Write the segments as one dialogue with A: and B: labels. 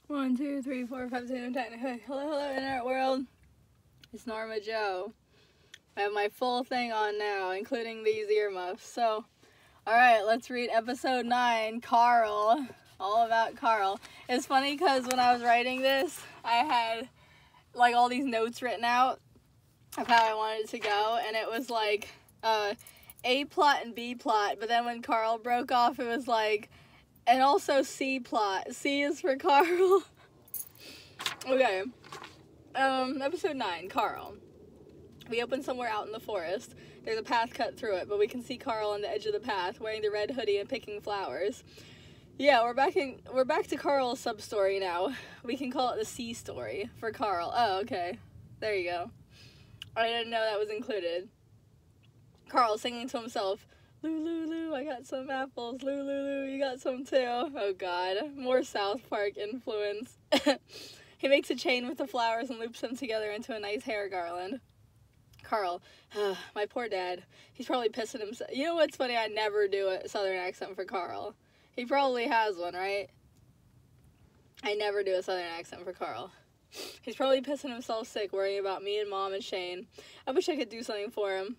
A: 1, 2, 3, 4, 5, 6, 7, 10. Hello, internet world. It's Norma Joe. I have my full thing on now, including these earmuffs. So, alright, let's read episode 9, Carl. All about Carl. It's funny because when I was writing this, I had, like, all these notes written out of how I wanted it to go, and it was, like, A plot and B plot, but then when Carl broke off, it was, like, and also C plot. C is for Carl. Okay. Episode 9, Carl. We open somewhere out in the forest. There's a path cut through it, but we can see Carl on the edge of the path, wearing the red hoodie and picking flowers. Yeah, we're back to Carl's sub-story now. We can call it the C story for Carl. Oh, okay. There you go. I didn't know that was included. Carl singing to himself, "Loo, loo, loo, I got some apples. Loo, loo, loo, you got some too." Oh, God. More South Park influence. He makes a chain with the flowers and loops them together into a nice hair garland. Carl, my poor dad. He's probably pissing himself. You know what's funny? I never do a southern accent for Carl. He probably has one, right? I never do a southern accent for Carl. He's probably pissing himself sick worrying about me and Mom and Shane. I wish I could do something for him.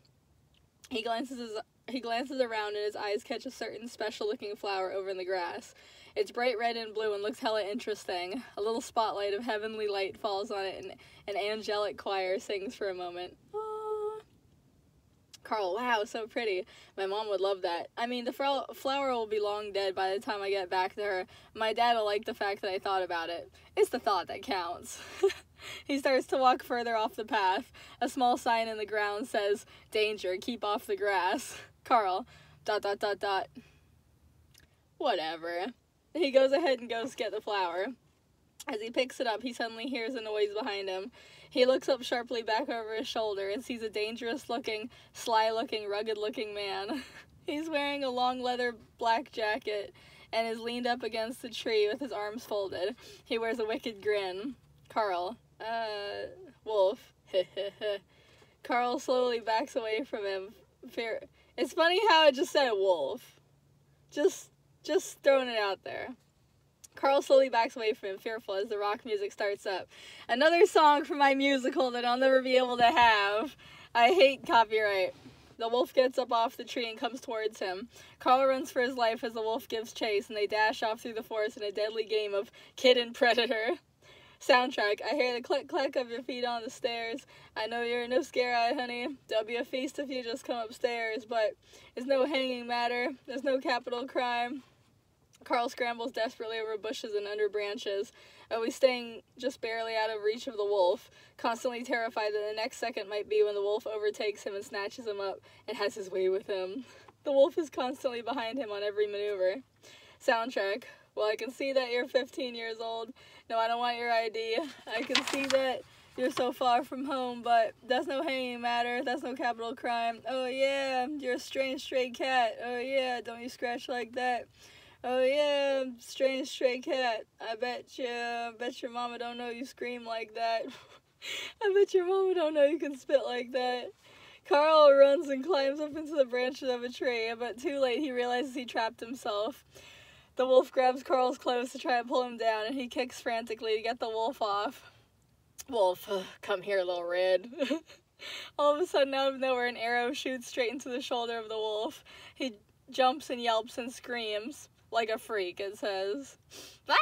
A: He glances around and his eyes catch a certain special-looking flower over in the grass. It's bright red and blue and looks hella interesting. A little spotlight of heavenly light falls on it and an angelic choir sings for a moment. Aww. Carl, wow, so pretty. My mom would love that. I mean, the flower will be long dead by the time I get back to her. My dad will like the fact that I thought about it. It's the thought that counts. He starts to walk further off the path. A small sign in the ground says, "Danger, keep off the grass." Carl, ... Whatever. He goes ahead and goes to get the flower. As he picks it up, he suddenly hears a noise behind him. He looks up sharply back over his shoulder and sees a dangerous-looking, sly-looking, rugged-looking man. He's wearing a long leather black jacket and is leaned up against the tree with his arms folded. He wears a wicked grin. Carl, Wolf. Carl slowly backs away from him. It's funny how it just said wolf. Just throwing it out there. Carl slowly backs away from him, fearful, as the rock music starts up. Another song from my musical that I'll never be able to have. I hate copyright. The wolf gets up off the tree and comes towards him. Carl runs for his life as the wolf gives chase, and they dash off through the forest in a deadly game of kid and predator. Soundtrack. I hear the click-clack of your feet on the stairs. I know you're no scare-eyed, honey. There'll be a feast if you just come upstairs, but it's no hanging matter. There's no capital crime. Carl scrambles desperately over bushes and under branches, always staying just barely out of reach of the wolf, constantly terrified that the next second might be when the wolf overtakes him and snatches him up and has his way with him. The wolf is constantly behind him on every maneuver. Soundtrack. Well, I can see that you're 15 years old. No, I don't want your ID. I can see that you're so far from home, but that's no hanging matter. That's no capital crime. Oh, yeah, you're a strange stray cat. Oh, yeah, don't you scratch like that. Oh, yeah, strange stray cat. I bet your mama don't know you scream like that. I bet your mama don't know you can spit like that. Carl runs and climbs up into the branches of a tree, but too late he realizes he trapped himself. The wolf grabs Carl's clothes to try and pull him down, and he kicks frantically to get the wolf off. Wolf, come here, little red. All of a sudden, out of nowhere, an arrow shoots straight into the shoulder of the wolf. He jumps and yelps and screams. Like a freak, it says. Ah!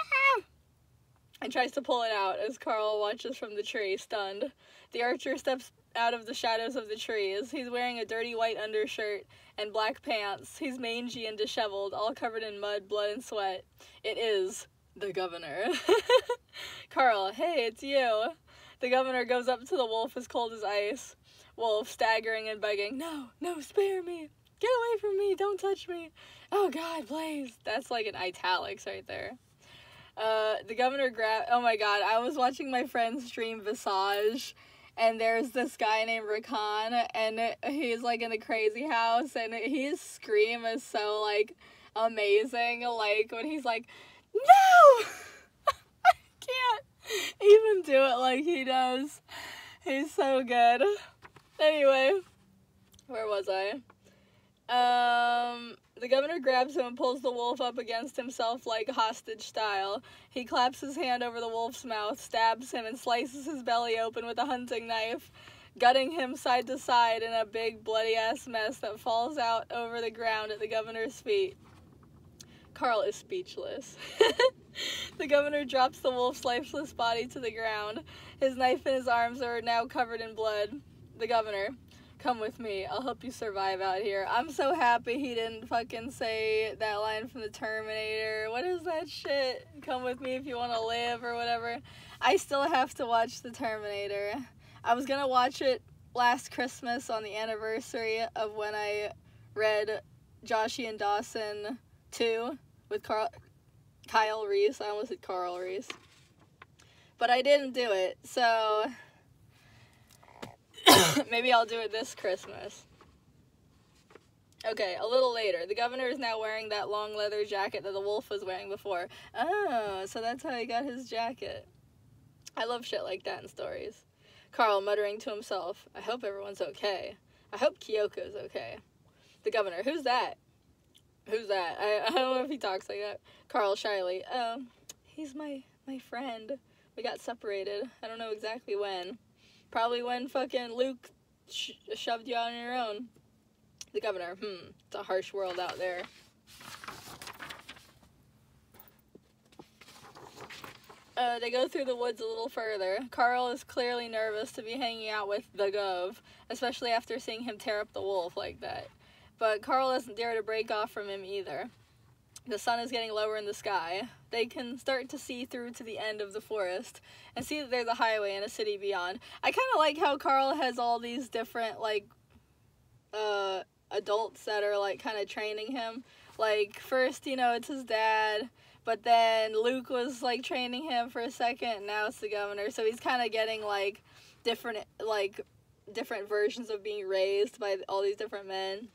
A: And tries to pull it out as Carl watches from the tree, stunned. The archer steps out of the shadows of the trees. He's wearing a dirty white undershirt and black pants. He's mangy and disheveled, all covered in mud, blood, and sweat. It is the governor. Carl, hey, it's you. The governor goes up to the wolf as cold as ice. Wolf, staggering and begging, No, spare me. Get away from me, don't touch me. Oh, God, please. That's like in italics right there. The governor oh my God, I was watching my friend stream Visage, and there's this guy named Rakan, and he's like in the crazy house, and his scream is so like amazing, like when he's like, no! I can't even do it like he does. He's so good. Anyway, where was I? The governor grabs him and pulls the wolf up against himself like hostage style. He claps his hand over the wolf's mouth, stabs him, and slices his belly open with a hunting knife, gutting him side to side in a big bloody-ass mess that falls out over the ground at the governor's feet. Carl is speechless. The governor drops the wolf's lifeless body to the ground. His knife and his arms are now covered in blood. The governor, come with me. I'll help you survive out here. I'm so happy he didn't fucking say that line from the Terminator. What is that shit? Come with me if you want to live or whatever. I still have to watch the Terminator. I was gonna watch it last Christmas on the anniversary of when I read Joshy and Dawson 2 with Kyle Reese. I almost said Carl Reese. But I didn't do it, so maybe I'll do it this Christmas. Okay, a little later. The governor is now wearing that long leather jacket that the wolf was wearing before. Oh, so that's how he got his jacket. I love shit like that in stories. Carl muttering to himself, I hope everyone's okay. I hope Kyoko's okay. The governor, who's that? Who's that? I don't know if he talks like that. Carl shyly, he's my friend. We got separated. I don't know exactly when. Probably when fucking Luke shoved you out on your own. The governor, it's a harsh world out there. They go through the woods a little further. Carl is clearly nervous to be hanging out with the Gov, especially after seeing him tear up the wolf like that. But Carl doesn't dare to break off from him either. The sun is getting lower in the sky. They can start to see through to the end of the forest and see that there's a highway and a city beyond. I kind of like how Carl has all these different, like, adults that are, like, kind of training him. Like, first, you know, it's his dad, but then Luke was, like, training him for a second, and now it's the governor. So he's kind of getting, like, different versions of being raised by all these different men.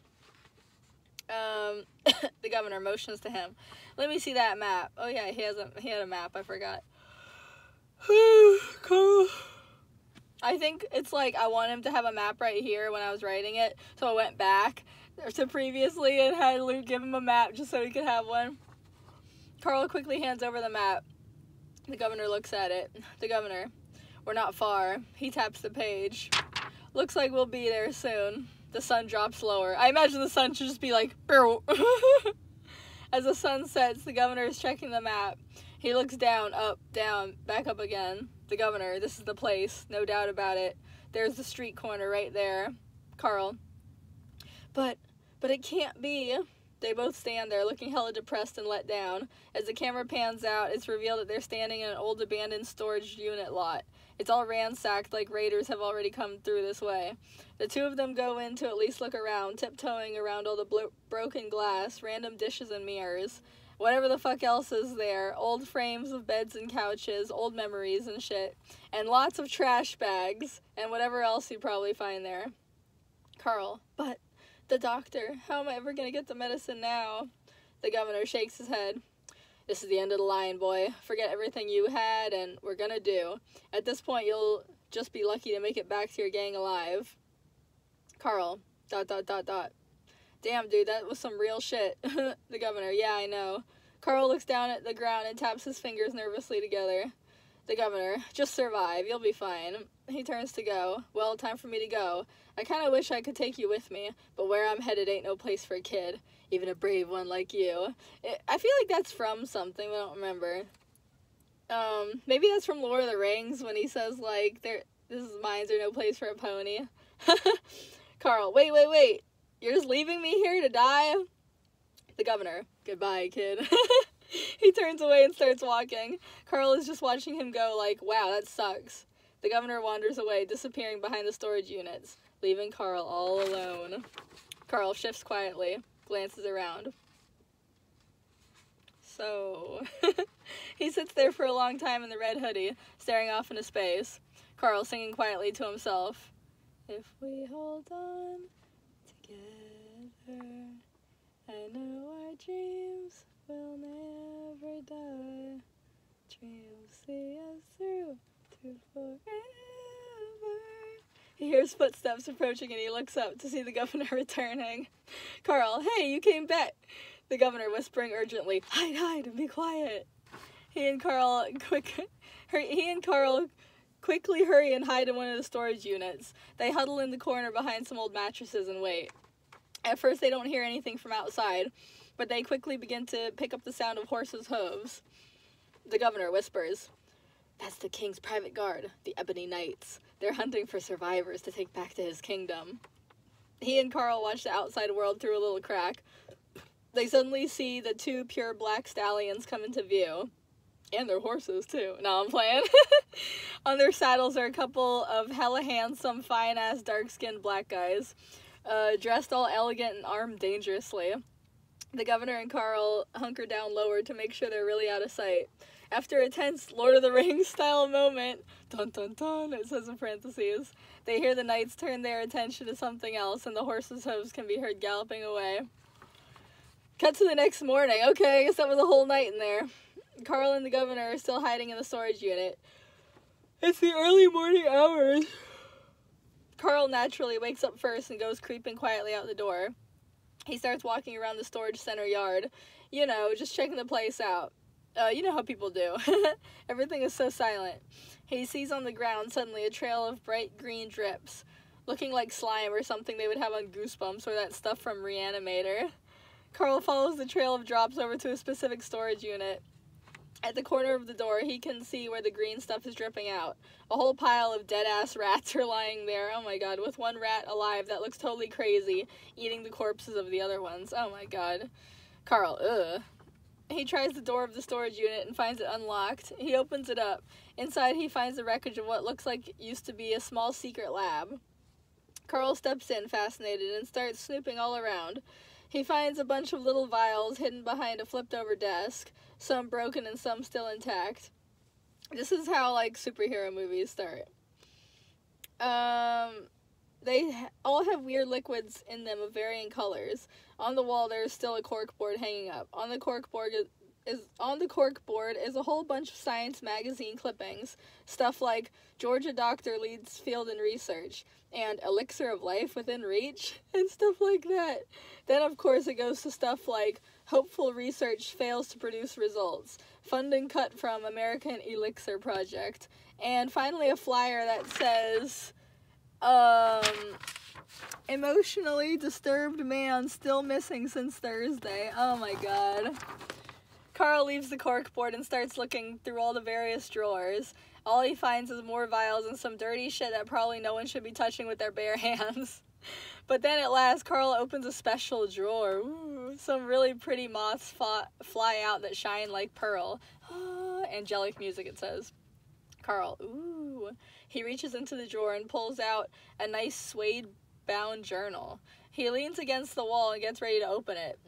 A: The governor motions to him. Let me see that map. Oh yeah, he had a map, I forgot. Cool. I think it's like I want him to have a map right here when I was writing it, so I went back to previously and had Luke give him a map just so he could have one. Carl quickly hands over the map. The governor looks at it. The governor, we're not far. He taps the page. Looks like we'll be there soon. The sun drops lower. I imagine the sun should just be like, as the sun sets, the governor is checking the map. He looks down, up, down, back up again. The governor, this is the place, no doubt about it. There's the street corner right there. Carl, but it can't be. They both stand there, looking hella depressed and let down. As the camera pans out, it's revealed that they're standing in an old abandoned storage unit lot. It's all ransacked, like raiders have already come through this way. The two of them go in to at least look around, tiptoeing around all the broken glass, random dishes and mirrors, whatever the fuck else is there, old frames of beds and couches, old memories and shit, and lots of trash bags, and whatever else you probably find there. Carl, but the doctor, how am I ever gonna get the medicine now? The governor shakes his head. This is the end of the line, boy. Forget everything you had, and we're gonna do. At this point, you'll just be lucky to make it back to your gang alive. Carl, ... Damn, dude, that was some real shit. The governor, yeah, I know. Carl looks down at the ground and taps his fingers nervously together. The governor, just survive, you'll be fine. He turns to go. Well, time for me to go. I kinda wish I could take you with me, but where I'm headed ain't no place for a kid. Even a brave one like you. I feel like that's from something, but I don't remember. Maybe that's from Lord of the Rings when he says, like, mines are no place for a pony. Carl, wait. You're just leaving me here to die? The governor, goodbye, kid. He turns away and starts walking. Carl is just watching him go like, wow, that sucks. The governor wanders away, disappearing behind the storage units, leaving Carl all alone. Carl shifts quietly, glances around. So, he sits there for a long time in the red hoodie, staring off into space. Carl singing quietly to himself. If we hold on together, I know our dreams will never die. Dreams see us through to forever. He hears footsteps approaching and he looks up to see the governor returning. Carl, hey, you came back. The governor whispering urgently, hide, and be quiet. He and Carl quickly hurry and hide in one of the storage units. They huddle in the corner behind some old mattresses and wait. At first they don't hear anything from outside, but they quickly begin to pick up the sound of horses' hooves. The governor whispers, that's the king's private guard, the Ebony Knights. They're hunting for survivors to take back to his kingdom. He and Carl watch the outside world through a little crack. They suddenly see the 2 pure black stallions come into view. And their horses, too. No, I'm playing. On their saddles are a couple of hella handsome, fine-ass, dark-skinned black guys, dressed all elegant and armed dangerously. The governor and Carl hunker down lower to make sure they're really out of sight. After a tense Lord of the Rings-style moment, dun dun dun, it says in parentheses, they hear the knights turn their attention to something else, and the horses' hooves can be heard galloping away. Cut to the next morning. Okay, I guess that was a whole night in there. Carl and the governor are still hiding in the storage unit. It's the early morning hours. Carl naturally wakes up first and goes creeping quietly out the door. He starts walking around the storage center yard. You know, just checking the place out. You know how people do. Everything is so silent. He sees on the ground suddenly a trail of bright green drips, looking like slime or something they would have on Goosebumps or that stuff from Reanimator. Carl follows the trail of drops over to a specific storage unit. At the corner of the door, he can see where the green stuff is dripping out. A whole pile of dead-ass rats are lying there, oh my god, with one rat alive that looks totally crazy, eating the corpses of the other ones. Oh my god. Carl, ugh. He tries the door of the storage unit and finds it unlocked. He opens it up. Inside, he finds the wreckage of what looks like used to be a small secret lab. Carl steps in, fascinated, and starts snooping all around. He finds a bunch of little vials hidden behind a flipped-over desk, some broken and some still intact. This is how, like, superhero movies start. They all have weird liquids in them of varying colors. On the wall, there is still a corkboard hanging up. On the corkboard is a whole bunch of science magazine clippings. Stuff like, Georgia doctor leads field in research, and elixir of life within reach, and stuff like that. Then, of course, it goes to stuff like, hopeful research fails to produce results. Funding cut from American Elixir Project. And finally, a flyer that says, emotionally disturbed man still missing since Thursday. Oh my god. Carl leaves the corkboard and starts looking through all the various drawers. All he finds is more vials and some dirty shit that probably no one should be touching with their bare hands. But then at last, Carl opens a special drawer. Ooh, some really pretty moths fly out that shine like pearl. Angelic music, it says. Carl, ooh. He reaches into the drawer and pulls out a nice suede-bound journal. He leans against the wall and gets ready to open it.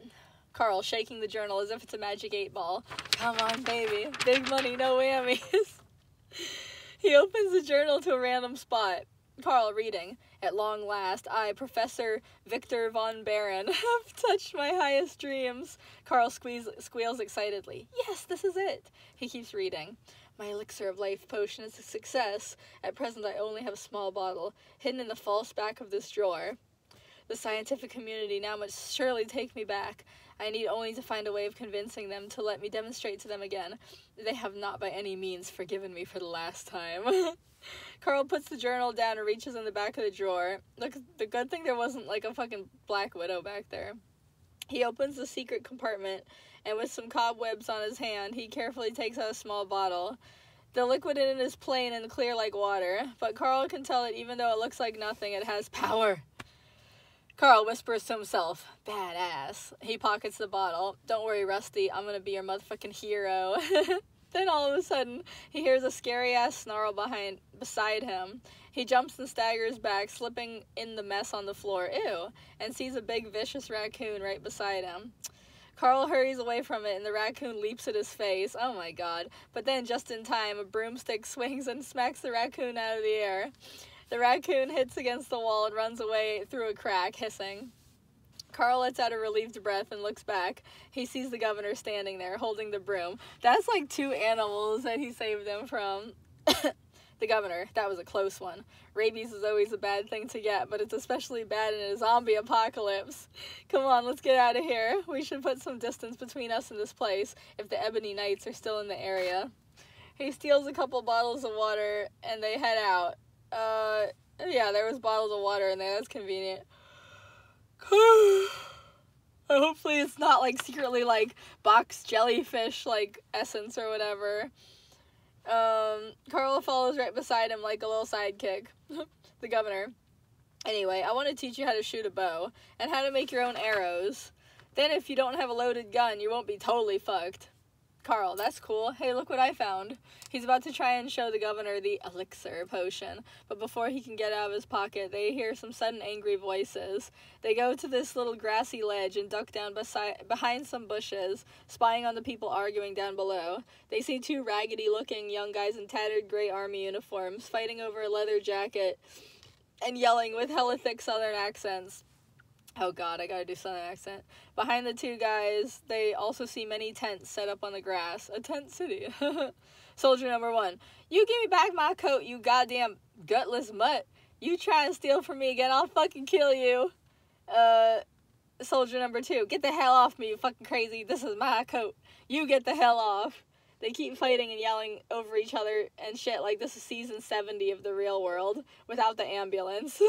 A: Carl, shaking the journal as if it's a magic 8-ball. Come on, baby. Big money, no whammies. He opens the journal to a random spot. Carl, reading. At long last, I, Professor Victor von Baron, have touched my highest dreams. Carl squeals excitedly. Yes, this is it. He keeps reading. My elixir of life potion is a success. At present, I only have a small bottle, hidden in the false back of this drawer. The scientific community now must surely take me back. I need only to find a way of convincing them to let me demonstrate to them again. They have not by any means forgiven me for the last time. Carl puts the journal down and reaches in the back of the drawer. Look, the good thing there wasn't like a fucking Black Widow back there. He opens the secret compartment, and with some cobwebs on his hand, he carefully takes out a small bottle. The liquid in it is plain and clear like water, but Carl can tell that even though it looks like nothing, it has power. Carl whispers to himself, badass. He pockets the bottle. Don't worry, Rusty, I'm gonna be your motherfucking hero. Then all of a sudden, he hears a scary-ass snarl beside him. He jumps and staggers back, slipping in the mess on the floor, ew, and sees a big vicious raccoon right beside him. Carl hurries away from it, and the raccoon leaps at his face. Oh my god. But then, just in time, a broomstick swings and smacks the raccoon out of the air. The raccoon hits against the wall and runs away through a crack, hissing. Carl lets out a relieved breath and looks back. He sees the governor standing there, holding the broom. That's like 2 animals that he saved them from. The governor, that was a close one. Rabies is always a bad thing to get, but it's especially bad in a zombie apocalypse. Come on, let's get out of here. We should put some distance between us and this place, if the Ebony Knights are still in the area. He steals a couple bottles of water, and they head out. Yeah, there was bottles of water in there, that's convenient. Hopefully it's not, like, secretly, like, box jellyfish, like, essence or whatever. Carl follows right beside him like a little sidekick. The governor. Anyway, I want to teach you how to shoot a bow, and how to make your own arrows. Then if you don't have a loaded gun, you won't be totally fucked. Carl, that's cool. Hey, look what I found. He's about to try and show the governor the elixir potion, but before he can get out of his pocket, they hear some sudden angry voices. They go to this little grassy ledge and duck down behind some bushes, spying on the people arguing down below. They see two raggedy-looking young guys in tattered gray army uniforms, fighting over a leather jacket and yelling with hella thick southern accents. Oh god, I gotta do southern accent. Behind the two guys, they also see many tents set up on the grass. A tent city. Soldier number 1. You give me back my coat, you goddamn gutless mutt. You try and steal from me again, I'll fucking kill you. Soldier number 2. Get the hell off me, you fucking crazy. This is my coat. You get the hell off. They keep fighting and yelling over each other and shit like this is season 70 of The Real World without the ambulance.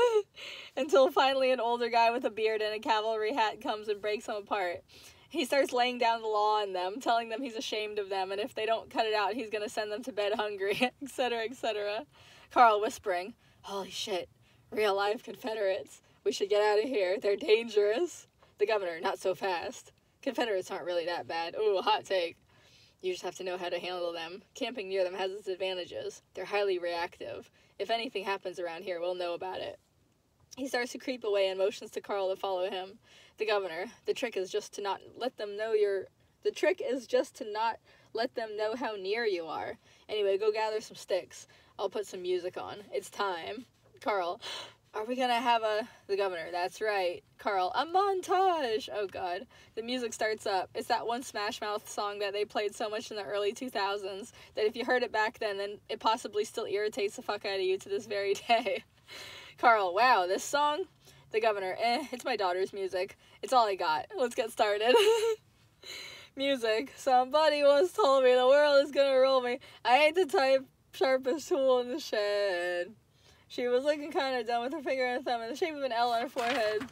A: Until finally an older guy with a beard and a cavalry hat comes and breaks them apart. He starts laying down the law on them, telling them he's ashamed of them, and if they don't cut it out, he's gonna send them to bed hungry, etc., etc. Carl whispering, holy shit, real life Confederates. We should get out of here. They're dangerous. The governor, not so fast. Confederates aren't really that bad. Ooh, hot take. You just have to know how to handle them. Camping near them has its advantages. They're highly reactive. If anything happens around here, we'll know about it. He starts to creep away and motions to Carl to follow him. The governor, the trick is just to not let them know how near you are. Anyway, go gather some sticks. I'll put some music on. It's time. Carl, are we gonna have the governor, that's right. Carl, a montage! Oh god. The music starts up. It's that one Smash Mouth song that they played so much in the early 2000s that if you heard it back then it possibly still irritates the fuck out of you to this very day. Carl, wow, this song? The governor, it's my daughter's music. It's all I got. Let's get started. Music. Somebody once told me the world is gonna roll me. I ain't the type sharpest tool in the shed. She was looking kind of dumb with her finger and thumb in the shape of an L on her forehead.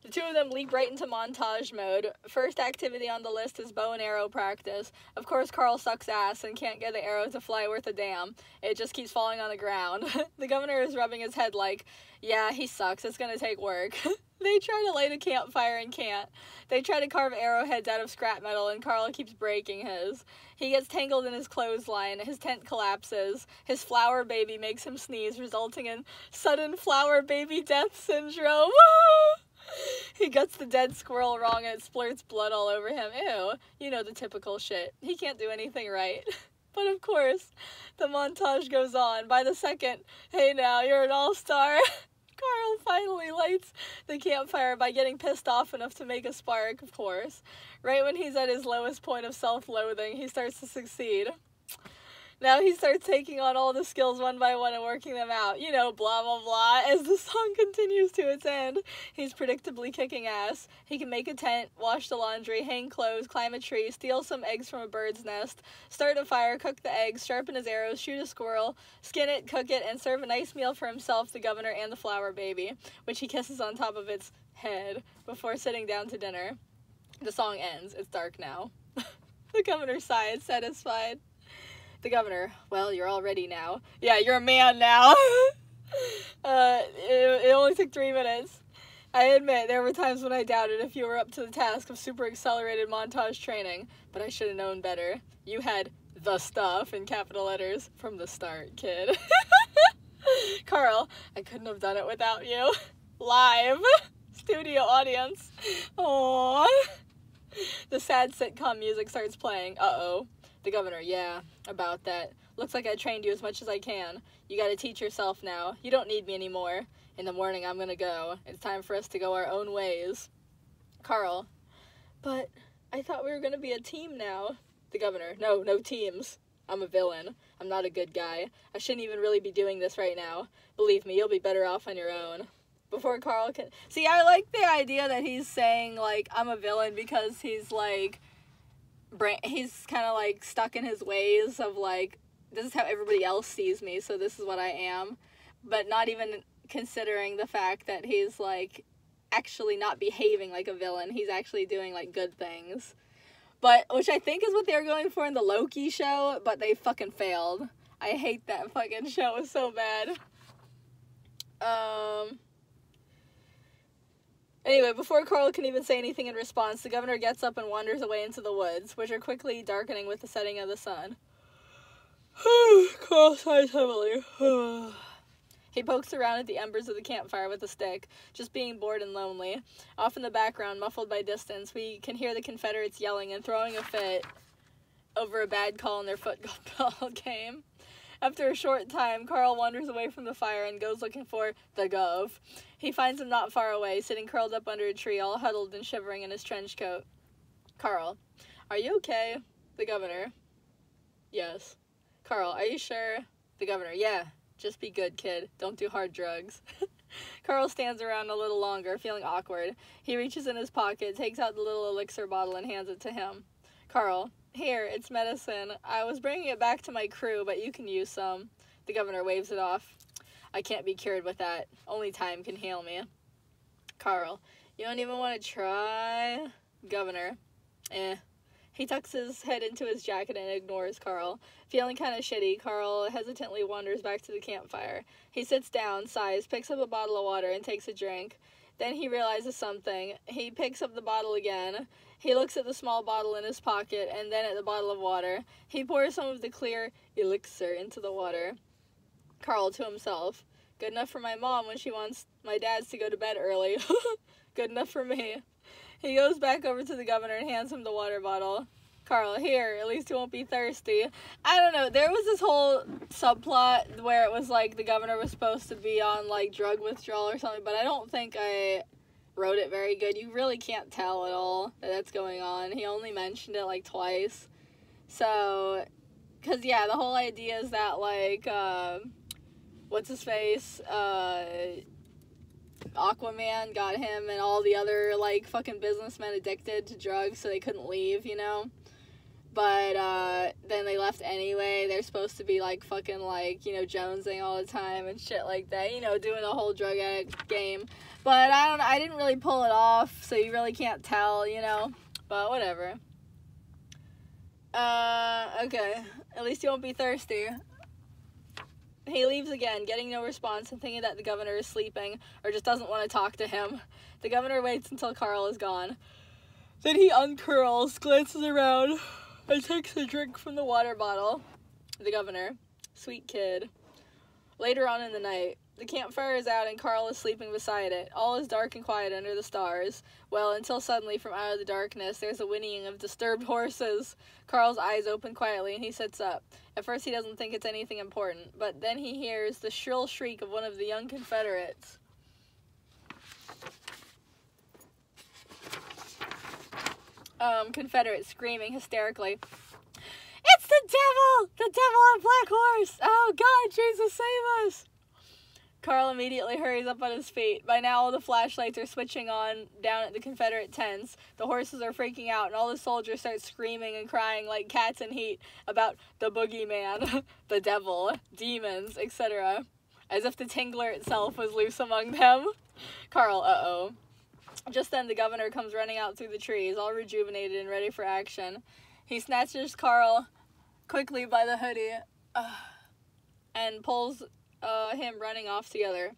A: The two of them leap right into montage mode. First activity on the list is bow and arrow practice. Of course, Carl sucks ass and can't get the arrow to fly worth a damn. It just keeps falling on the ground. The governor is rubbing his head like, yeah, he sucks. It's gonna take work. They try to light a campfire and can't. They try to carve arrowheads out of scrap metal and Carl keeps breaking his. He gets tangled in his clothesline, his tent collapses, his flower baby makes him sneeze, resulting in sudden flower baby death syndrome. He guts the dead squirrel wrong and it splurts blood all over him. Ew, you know the typical shit. He can't do anything right. But of course, the montage goes on. By the second, hey now, you're an all-star. Carl finally lights the campfire by getting pissed off enough to make a spark, of course. Right when he's at his lowest point of self-loathing, he starts to succeed. Now he starts taking on all the skills one by one and working them out. You know, blah, blah, blah. As the song continues to its end, he's predictably kicking ass. He can make a tent, wash the laundry, hang clothes, climb a tree, steal some eggs from a bird's nest, start a fire, cook the eggs, sharpen his arrows, shoot a squirrel, skin it, cook it, and serve a nice meal for himself, the governor, and the flower baby, which he kisses on top of its head before sitting down to dinner. The song ends. It's dark now. The governor sighed, satisfied. The governor, well, you're all ready now. Yeah, you're a man now. It only took 3 minutes. I admit, there were times when I doubted if you were up to the task of super accelerated montage training, but I should have known better. You had the stuff in capital letters from the start, kid. Carl, I couldn't have done it without you. Live. Studio audience. Aww. The sad sitcom music starts playing. Uh-oh. The governor, yeah, about that. Looks like I trained you as much as I can. You gotta teach yourself now. You don't need me anymore. In the morning, I'm gonna go. It's time for us to go our own ways. Carl, but I thought we were gonna be a team now. The governor, no teams. I'm a villain. I'm not a good guy. I shouldn't even really be doing this right now. Believe me, you'll be better off on your own. Before Carl can... See, I like the idea that he's saying, like, I'm a villain because he's, like... He's kind of, like, stuck in his ways of, like, this is how everybody else sees me, so this is what I am. But not even considering the fact that he's, like, actually not behaving like a villain. He's actually doing, like, good things. But, which I think is what they were going for in the Loki show, but they fucking failed. I hate that fucking show. It's so bad. Anyway, before Carl can even say anything in response, the governor gets up and wanders away into the woods, which are quickly darkening with the setting of the sun. Carl sighs heavily. He pokes around at the embers of the campfire with a stick, just being bored and lonely. Off in the background, muffled by distance, we can hear the Confederates yelling and throwing a fit over a bad call in their football game. After a short time, Carl wanders away from the fire and goes looking for the Gov. He finds him not far away, sitting curled up under a tree, all huddled and shivering in his trench coat. Carl, are you okay? The governor. Yes. Carl, are you sure? The governor. Yeah. Just be good, kid. Don't do hard drugs. Carl stands around a little longer, feeling awkward. He reaches in his pocket, takes out the little elixir bottle, and hands it to him. Carl, here, it's medicine. I was bringing it back to my crew, but you can use some. The governor waves it off. I can't be cured with that. Only time can heal me. Carl, you don't even want to try? Governor, He tucks his head into his jacket and ignores Carl. Feeling kind of shitty, Carl hesitantly wanders back to the campfire. He sits down, sighs, picks up a bottle of water, and takes a drink. Then he realizes something. He picks up the bottle again. He looks at the small bottle in his pocket, and then at the bottle of water. He pours some of the clear elixir into the water. Carl to himself. Good enough for my mom when she wants my dads to go to bed early. Good enough for me. He goes back over to the governor and hands him the water bottle. Carl, here, at least you won't be thirsty. I don't know, there was this whole subplot where it was like the governor was supposed to be on like drug withdrawal or something, but I don't think I wrote it very good. You really can't tell at all that that's going on. He only mentioned it like twice. So, because yeah, the whole idea is that like, what's his face, Aquaman got him and all the other, like, fucking businessmen addicted to drugs so they couldn't leave, you know? But, then they left anyway. They're supposed to be, like, fucking, like, you know, jonesing all the time and shit like that, you know, doing the whole drug addict game. But I didn't really pull it off, so you really can't tell, you know? But whatever. Okay. At least you won't be thirsty. He leaves again, getting no response and thinking that the governor is sleeping or just doesn't want to talk to him. The governor waits until Carl is gone. Then he uncurls, glances around, and takes a drink from the water bottle. The governor. Sweet kid. Later on in the night, the campfire is out and Carl is sleeping beside it. All is dark and quiet under the stars. Well, until suddenly from out of the darkness, there's a whinnying of disturbed horses. Carl's eyes open quietly and he sits up. At first he doesn't think it's anything important, but then he hears the shrill shriek of one of the young Confederates. Confederate screaming hysterically, "It's the devil! The devil on a black horse! Oh God, Jesus, save us!" Carl immediately hurries up on his feet. By now all the flashlights are switching on down at the Confederate tents. The horses are freaking out and all the soldiers start screaming and crying like cats in heat about the boogeyman, the devil, demons, etc. As if the Tingler itself was loose among them. Carl, uh-oh. Just then the governor comes running out through the trees, all rejuvenated and ready for action. He snatches Carl quickly by the hoodie and pulls him running off together.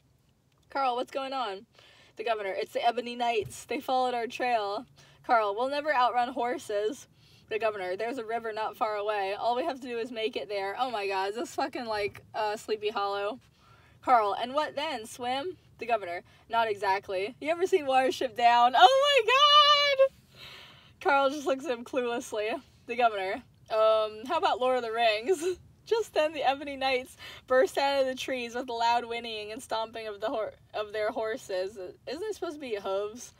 A: Carl, what's going on? The governor, it's the Ebony Knights. They followed our trail. Carl, we'll never outrun horses. The governor, there's a river not far away. All we have to do is make it there. Oh my God, is this fucking like Sleepy Hollow? Carl, and what then? Swim? The governor, not exactly. You ever seen Watership Down? Oh my God! Carl just looks at him cluelessly. The governor, how about Lord of the Rings? Just then the Ebony Knights burst out of the trees with a loud whinnying and stomping of their horses. Isn't it supposed to be hooves?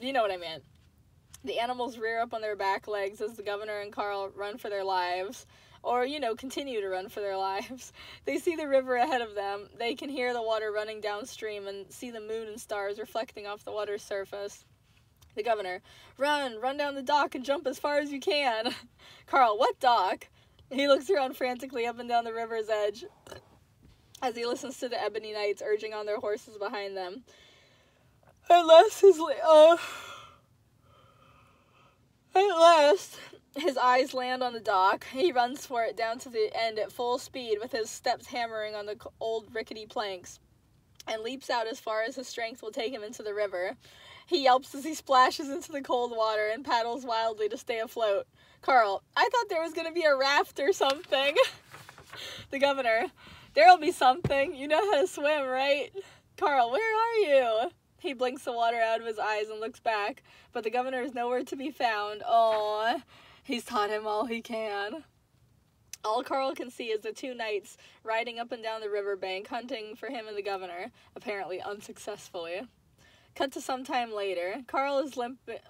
A: You know what I meant. The animals rear up on their back legs as the governor and Carl run for their lives. Or, continue to run for their lives. They see the river ahead of them. They can hear the water running downstream and see the moon and stars reflecting off the water's surface. The governor, run down the dock and jump as far as you can. Carl, what dock? He looks around frantically up and down the river's edge as he listens to the ebony knights urging on their horses behind them. At last, his eyes land on the dock. He runs for it down to the end at full speed with his steps hammering on the old rickety planks and leaps out as far as his strength will take him into the river. He yelps as he splashes into the cold water and paddles wildly to stay afloat. Carl, I thought there was going to be a raft or something. The governor, there'll be something. You know how to swim, right? Carl, where are you? He blinks the water out of his eyes and looks back, but the governor is nowhere to be found. Aww, he's taught him all he can. All Carl can see is the two knights riding up and down the riverbank, hunting for him and the governor, apparently unsuccessfully. Cut to some time later. Carl is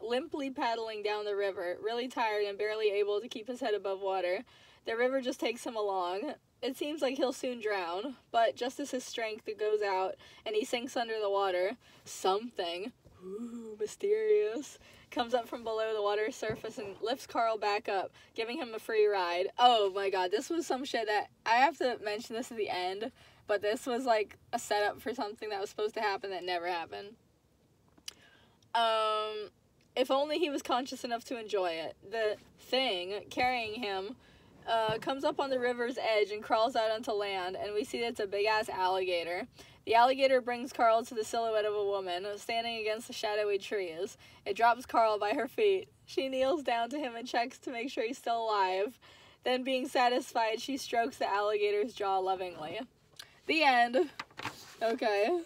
A: limply paddling down the river, really tired and barely able to keep his head above water. The river just takes him along. It seems like he'll soon drown, but just as his strength goes out and he sinks under the water, something, ooh, mysterious, comes up from below the water's surface and lifts Carl back up, giving him a free ride. Oh my god, this was some shit that, I have to mention this at the end, but this was like a setup for something that was supposed to happen that never happened. If only he was conscious enough to enjoy it. The thing carrying him comes up on the river's edge and crawls out onto land, and we see that it's a big-ass alligator. The alligator brings Carl to the silhouette of a woman standing against the shadowy trees. It drops Carl by her feet. She kneels down to him and checks to make sure he's still alive. Then, being satisfied, she strokes the alligator's jaw lovingly. The end. Okay.